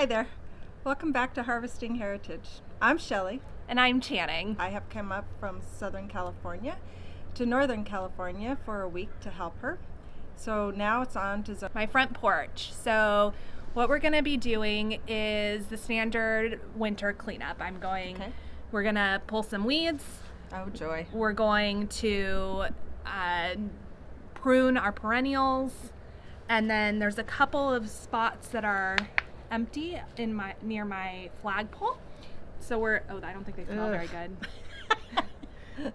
Hi there. Welcome back to Harvesting Heritage. I'm Shelly. And I'm Channing. I have come up from Southern California to Northern California for a week to help her. So now it's on to my front porch. So what we're going to be doing is the standard winter cleanup. We're going to pull some weeds. Oh, joy. We're going to prune our perennials. And then there's a couple of spots that are empty near my flagpole. So I don't think they smell very good.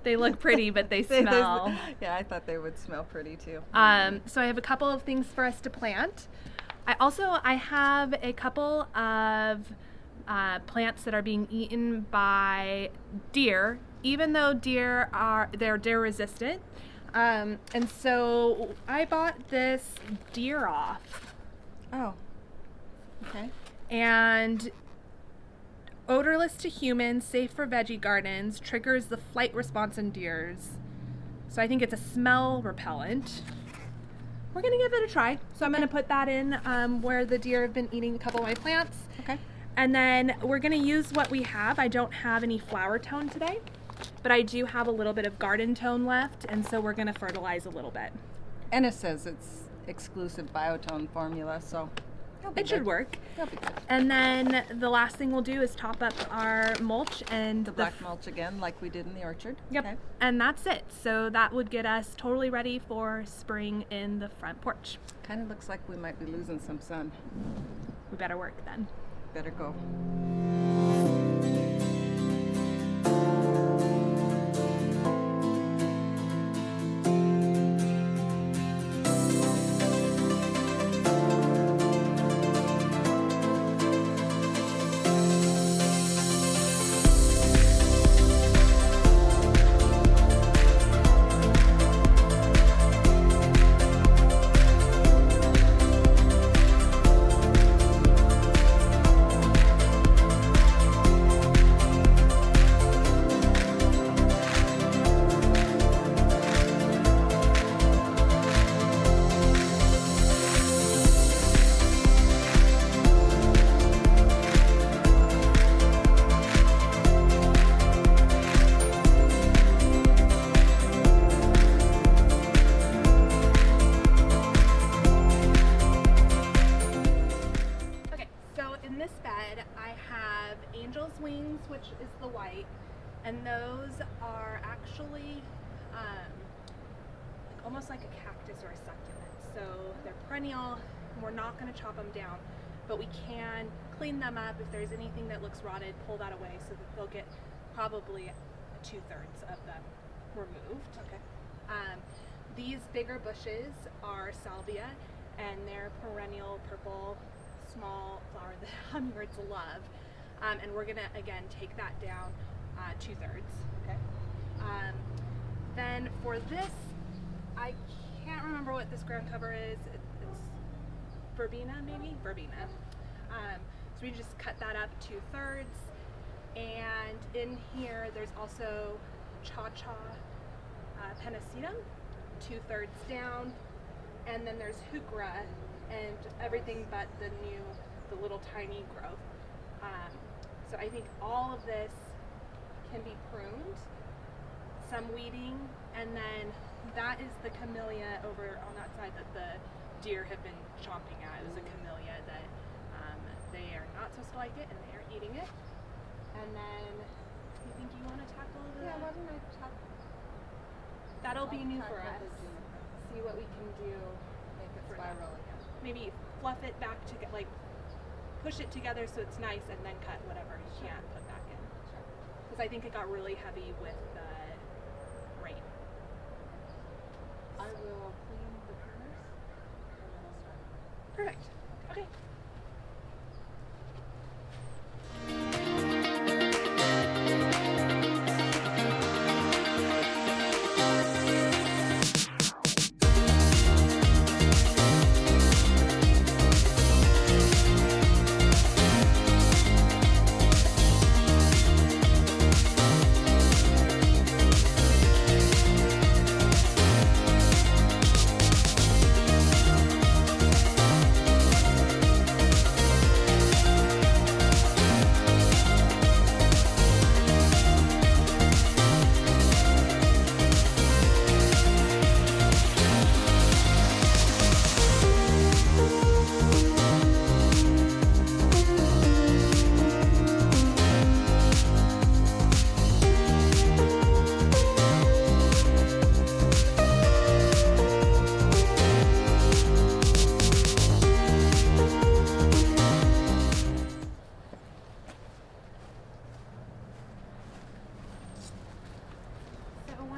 They look pretty, but they smell. Yeah, I thought they would smell pretty too. So I have a couple of things for us to plant. I have a couple of plants that are being eaten by deer, even though they're deer resistant. And so I bought this deer off. Oh, okay. And odorless to humans, safe for veggie gardens, triggers the flight response in deers. So I think it's a smell repellent. We're going to give it a try. So I'm going to put that in where the deer have been eating a couple of my plants. Okay. And then we're going to use what we have. I don't have any flower tone today, but I do have a little bit of garden tone left, and so we're going to fertilize a little bit. And it says it's exclusive biotone formula, so it should work. That'll be good. And then the last thing we'll do is top up our mulch and the black mulch again, like we did in the orchard. Yep. Okay. And that's it. So that would get us totally ready for spring in the front porch. Kind of looks like we might be losing some sun. We better work then. Better go. Which is the white, and those are actually almost like a cactus or a succulent. So they're perennial, and we're not going to chop them down, but we can clean them up. If there's anything that looks rotted, pull that away so that they'll get probably 2/3 of them removed. Okay. These bigger bushes are salvia, and they're perennial purple small flower that hummingbirds love. And we're gonna again take that down 2/3. Okay. Then for this, I can't remember what this ground cover is. It's verbena, maybe verbena. So we just cut that up 2/3, and in here there's also cha-cha pennisetum, 2/3 down, and then there's heuchera and everything but the little tiny growth. So I think all of this can be pruned, some weeding, and then that is the camellia over on that side that the deer have been chomping at. It was a camellia that they are not supposed to like it, and they are eating it. And then, you think you want to tackle the... Yeah, why don't I talk? That'll be new for us. See what we can do. Make it spiral again. Maybe fluff it back to push it together so it's nice, and then cut whatever you can't put back in. Because I think it got really heavy with the rain. I will clean the corners and then I'll start. Perfect. Okay.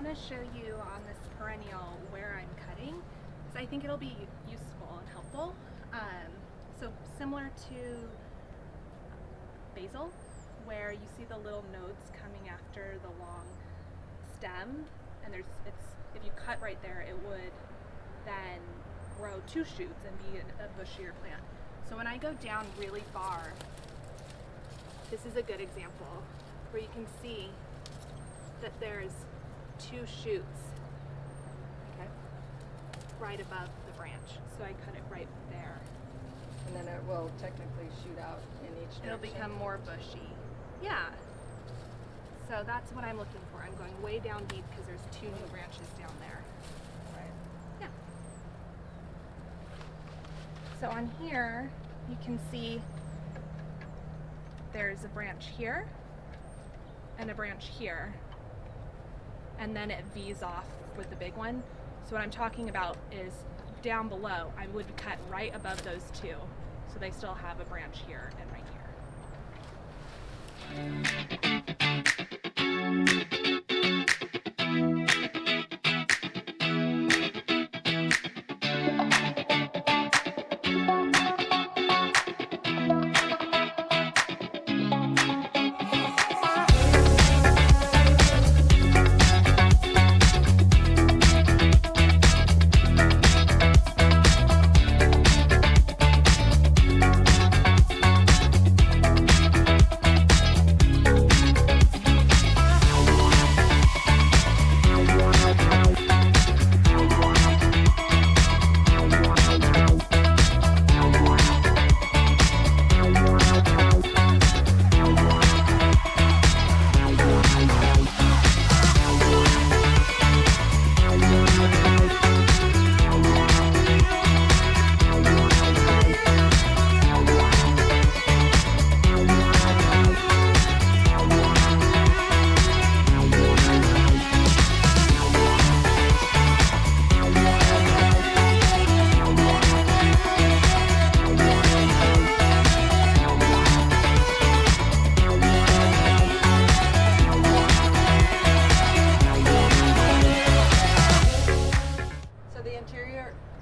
to show you on this perennial where I'm cutting, because I think it'll be useful and helpful. So similar to basil, where you see the little nodes coming after the long stem, and if you cut right there, it would then grow 2 shoots and be a bushier plant. So when I go down really far, this is a good example where you can see that there's 2 shoots, okay, right above the branch. So I cut it right there. And then it will technically shoot out in each direction. It'll become more bushy. Yeah. So that's what I'm looking for. I'm going way down deep because there's 2 new branches down there. Right. Yeah. So on here, you can see there's a branch here and a branch here. And then it V's off with the big one. So what I'm talking about is down below, I would cut right above those 2. So they still have a branch here and right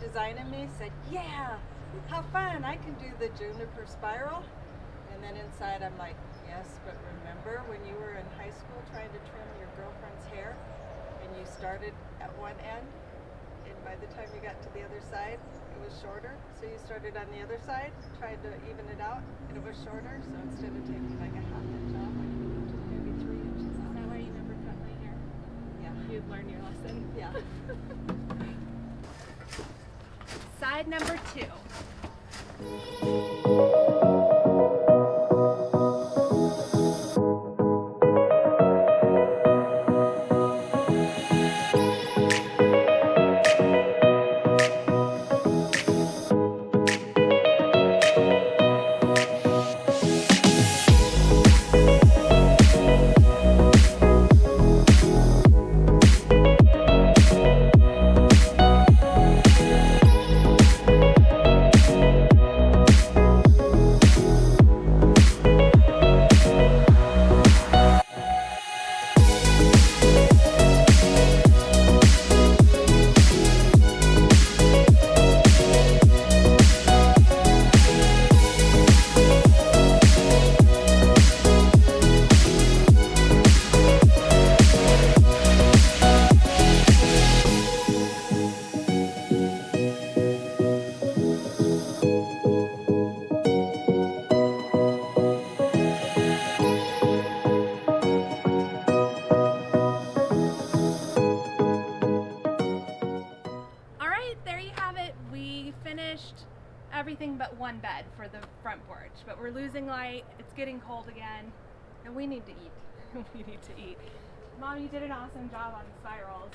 design in me said, yeah, how fun, I can do the juniper spiral. And then inside I'm like, yes, but remember when you were in high school trying to trim your girlfriend's hair and you started at one end and by the time you got to the other side it was shorter, so you started on the other side, tried to even it out, and it was shorter, so instead of taking like a half inch off, I took maybe 3 inches off. Is that why you never cut my hair? Yeah. You'd learn your lesson. Yeah. Side number 2. Everything but one bed for the front porch, but we're losing light, it's getting cold again, and we need to eat. We need to eat. Mom, you did an awesome job on the spirals.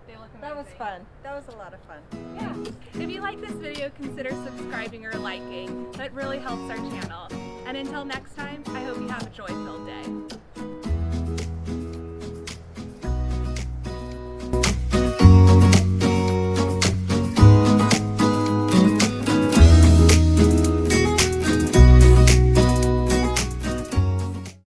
They look amazing. That was fun. That was a lot of fun. Yeah. If you like this video, consider subscribing or liking. That really helps our channel. And until next time, I hope you have a joy-filled day.